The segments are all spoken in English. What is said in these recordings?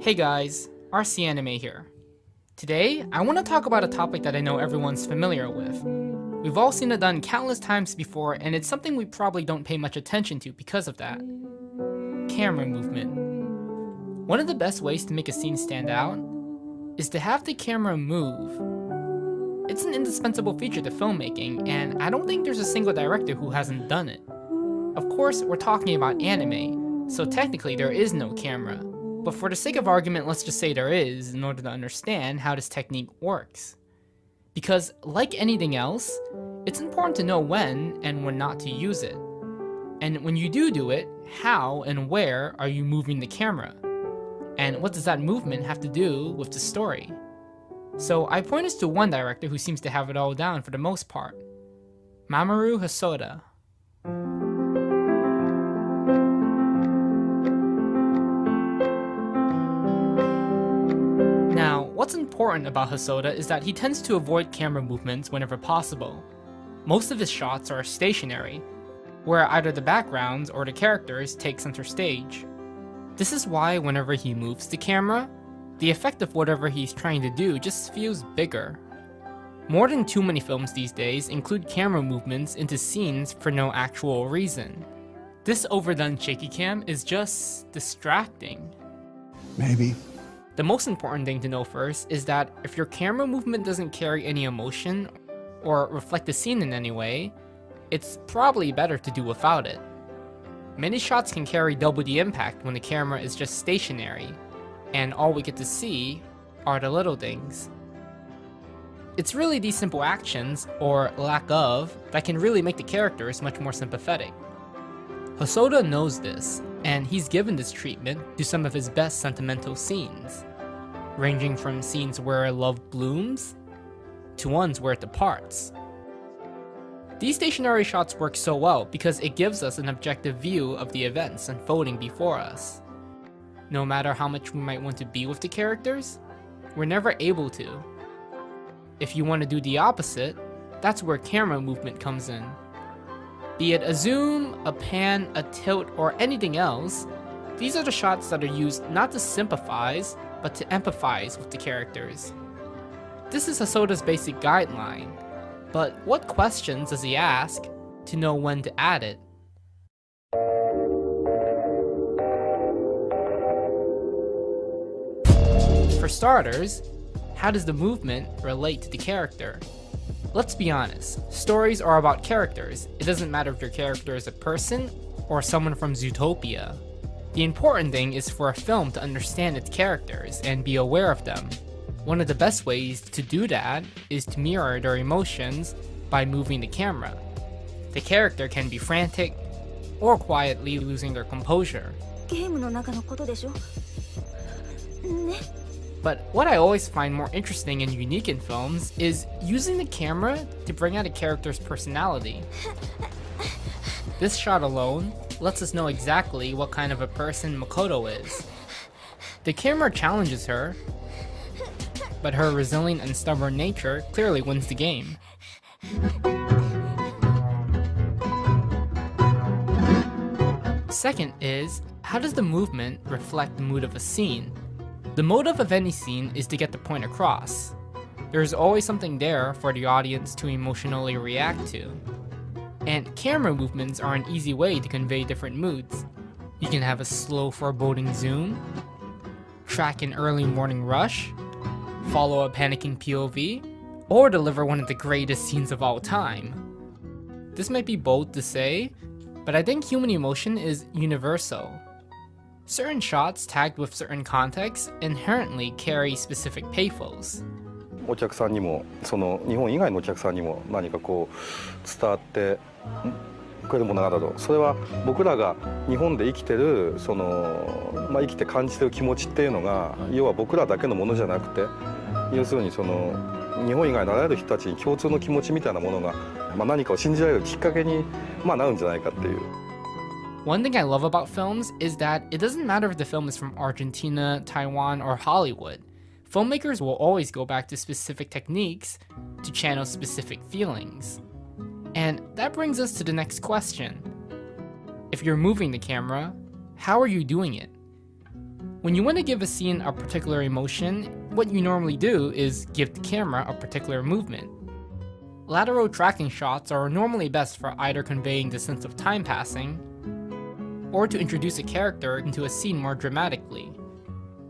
Hey guys, RC Anime here. Today, I want to talk about a topic that I know everyone's familiar with. We've all seen it done countless times before, and it's something we probably don't pay much attention to because of that. Camera movement. One of the best ways to make a scene stand out is to have the camera move. It's an indispensable feature to filmmaking, and I don't think there's a single director who hasn't done it. Of course, we're talking about anime, so technically there is no camera. But for the sake of argument, let's just say there is, in order to understand how this technique works. Because, like anything else, it's important to know when and when not to use it. And when you do it, how and where are you moving the camera? And what does that movement have to do with the story? So I point us to one director who seems to have it all down for the most part. Mamoru Hosoda. Now, what's important about Hosoda is that he tends to avoid camera movements whenever possible. Most of his shots are stationary, where either the backgrounds or the characters take center stage. This is why whenever he moves the camera, the effect of whatever he's trying to do just feels bigger. More than too many films these days include camera movements into scenes for no actual reason. This overdone shaky cam is just distracting. Maybe. The most important thing to know first is that if your camera movement doesn't carry any emotion or reflect the scene in any way, it's probably better to do without it. Many shots can carry double the impact when the camera is just stationary, and all we get to see are the little things. It's really these simple actions, or lack of, that can really make the characters much more sympathetic. Hosoda knows this, and he's given this treatment to some of his best sentimental scenes, ranging from scenes where love blooms to ones where it departs. These stationary shots work so well because it gives us an objective view of the events unfolding before us. No matter how much we might want to be with the characters, we're never able to. If you want to do the opposite, that's where camera movement comes in. Be it a zoom, a pan, a tilt, or anything else, these are the shots that are used not to sympathize, but to empathize with the characters. This is Hosoda's basic guideline, but what questions does he ask to know when to add it? For starters, how does the movement relate to the character? Let's be honest, stories are about characters. It doesn't matter if your character is a person or someone from Zootopia. The important thing is for a film to understand its characters and be aware of them. One of the best ways to do that is to mirror their emotions by moving the camera. The character can be frantic or quietly losing their composure. But what I always find more interesting and unique in films is using the camera to bring out a character's personality. This shot alone lets us know exactly what kind of a person Makoto is. The camera challenges her, but her resilient and stubborn nature clearly wins the game. Second is, how does the movement reflect the mood of a scene? The motive of any scene is to get the point across. There is always something there for the audience to emotionally react to. And camera movements are an easy way to convey different moods. You can have a slow foreboding zoom, track an early morning rush, follow a panicking POV, or deliver one of the greatest scenes of all time. This might be bold to say, but I think human emotion is universal. Certain shots tagged with certain contexts inherently carry specific pathos. お客さんにもその日本以外のお客さんにも何かこう伝わってくれるものがあると、それは僕らが日本で生きてるその生きて感じてる気持ちっていうのが要は僕らだけのものじゃなくて、要するにその日本以外のあらゆる人たちに共通の気持ちみたいなものが何かを信じられるきっかけになるんじゃないかっていう。One thing I love about films is that it doesn't matter if the film is from Argentina, Taiwan, or Hollywood. Filmmakers will always go back to specific techniques to channel specific feelings. And that brings us to the next question. If you're moving the camera, how are you doing it? When you want to give a scene a particular emotion, what you normally do is give the camera a particular movement. Lateral tracking shots are normally best for either conveying the sense of time passing, or to introduce a character into a scene more dramatically.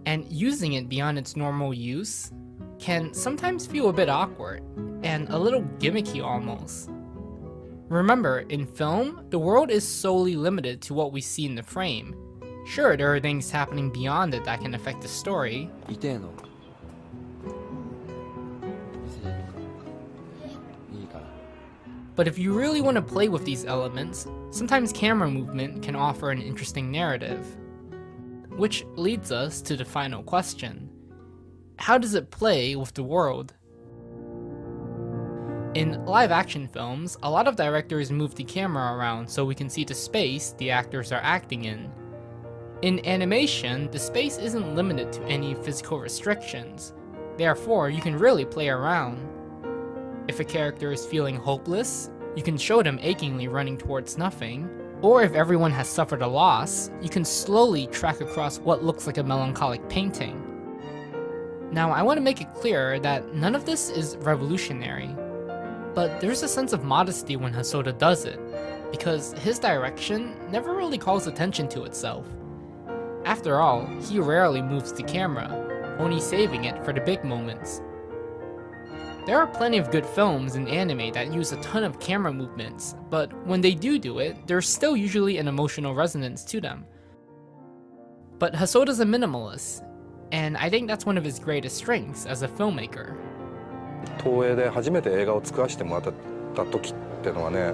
And using it beyond its normal use can sometimes feel a bit awkward, and a little gimmicky almost. Remember, in film, the world is solely limited to what we see in the frame. Sure, there are things happening beyond it that can affect the story, 痛えのいいから but if you really want to play with these elements, sometimes camera movement can offer an interesting narrative. Which leads us to the final question. How does it play with the world? In live-action films, a lot of directors move the camera around so we can see the space the actors are acting in. In animation, the space isn't limited to any physical restrictions. Therefore, you can really play around. If a character is feeling hopeless, you can show them achingly running towards nothing. Or if everyone has suffered a loss, you can slowly track across what looks like a melancholic painting. Now, I want to make it clear that none of this is revolutionary, but there's a sense of modesty when Hosoda does it, because his direction never really calls attention to itself. After all, he rarely moves the camera, only saving it for the big moments. There are plenty of good films in anime that use a ton of camera movements, but when they do it, there's still usually an emotional resonance to them. But Hosoda's a minimalist, and I think that's one of his greatest strengths as a filmmaker. 東映で初めて映画を作らせてもらった時ってのはね、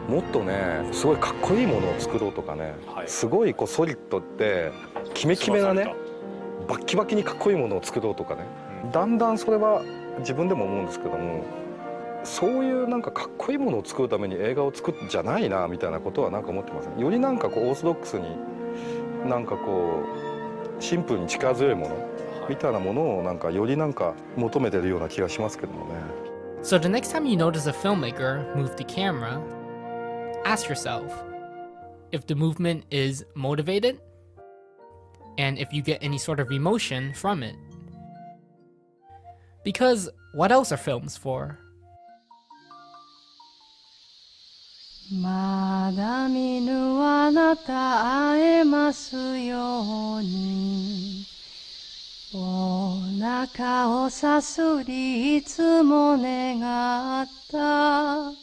もっとねすごいかっこいいものを作ろうとかね、はい、すごいこうソリッドってキメキメなねバッキバキにかっこいいものを作ろうとかね、だんだんそれは自分でも思うんですけども、そういうなんかかっこいいものを作るために映画を作るんじゃないなみたいなことはなんか思ってますね。よりなんかこうオーソドックスになんかこうシンプルに力強いものみたいなものをなんかよりなんか求めてるような気がしますけどもね。So the next time you notice a filmmaker move the camera, ask yourself if the movement is motivated and if you get any sort of emotion from it. Because what else are films for? まだ見ぬあなた会えますようにお腹をさすりいつも願った